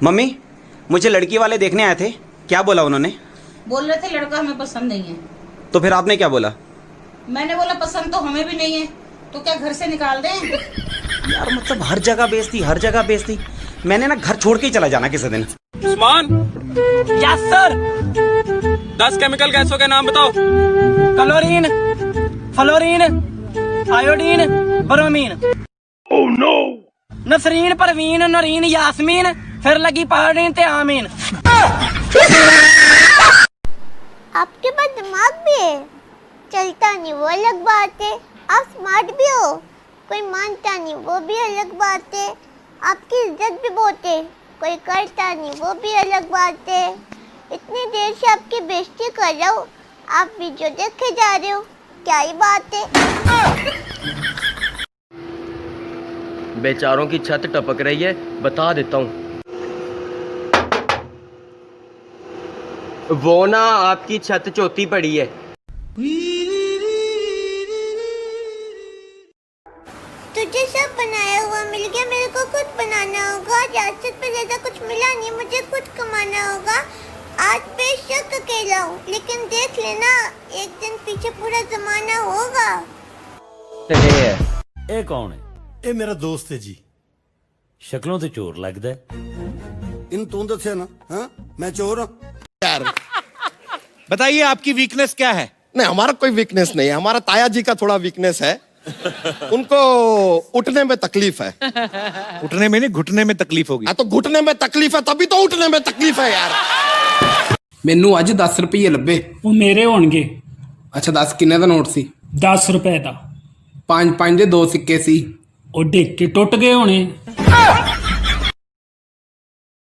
Mummy, मुझे लड़की वाले देखने आए थे, क्या बोला उन्होंने? बोल रहे थे लड़का हमें पसंद नहीं है। तो फिर आपने क्या बोला? मैंने बोला पसंद तो हमें भी नहीं है, तो क्या घर से निकाल दें? यार मतलब हर जगह बेइज्जती, हर जगह बेइज्जती। मैंने ना घर छोड़ के ही चला जाना किसी दिन। Usman, yes sir. 10 केमिकल गैसों के नाम बताओ। Chlorine, fluorine, iodine, bromine. Oh no. Nasreen, Parveen, Nareen, Yasmin, फिर लगी पहाड़ीन ते आमीन। आपके पास दिमाग भी है, चलता नहीं वो अलग बात है। आप स्मार्ट भी हो, कोई मानता नहीं वो भी अलग बात है। आपकी इज्जत भी बहुत है, कोई करता नहीं वो भी अलग बात है। इतनी देर से आपकी बेइज्जती कर रहा हूँ, आप वीडियो देखे जा रहे हो, क्या ही बात है। बेचारों की छत टपक रही है, बता देता हूँ। वो ना आपकी छत चौथी पड़ी है। तुझे सब बनाया हुआ मिल गया, मेरे को खुद बनाना होगा। रियासत पे ज्यादा कुछ मिला नहीं, मुझे खुद कमाना होगा। आज बेशक अकेला हूँ, लेकिन देख लेना एक दिन पीछे पूरा जमाना होगा। ਇਹ ਕੌਣ ਹੈ? ਇਹ ਮੇਰਾ ਦੋਸਤ ਹੈ ਜੀ। ਸ਼ਕਲੋਂ ਤੇ ਚੋਰ ਲੱਗਦਾ ਹੈ। ਇਹਨੂੰ ਤੂੰ ਦੱਸਿਆ ਨਾ? ਹਾਂ ਮੈਂ ਚੋਰ ਹਾਂ यार। बताइए आपकी वीकनेस क्या है? नहीं, हमारा कोई वीकनेस नहीं है। हमारा ताया जी का थोड़ा वीकनेस है। उनको उठने में तकलीफ है। उठने में नहीं, घुटने में तकलीफ होगी। तो घुटने में तकलीफ है, तभी तो उठने में तकलीफ है यार। ਮੈਨੂੰ ਅੱਜ 10 ਰੁਪਏ ਲੱਭੇ। ਉਹ ਮੇਰੇ ਹੋਣਗੇ। ਅੱਛਾ 10 ਕਿੰਨੇ ਦਾ ਨੋਟ ਸੀ? 10 ਰੁਪਏ ਦਾ। 5 5 ਦੇ 2 ਸਿੱਕੇ ਸੀ। ਉਹ ਡਿੱਗ ਕੇ ਟੁੱਟ ਗਏ ਹੋਣੇ।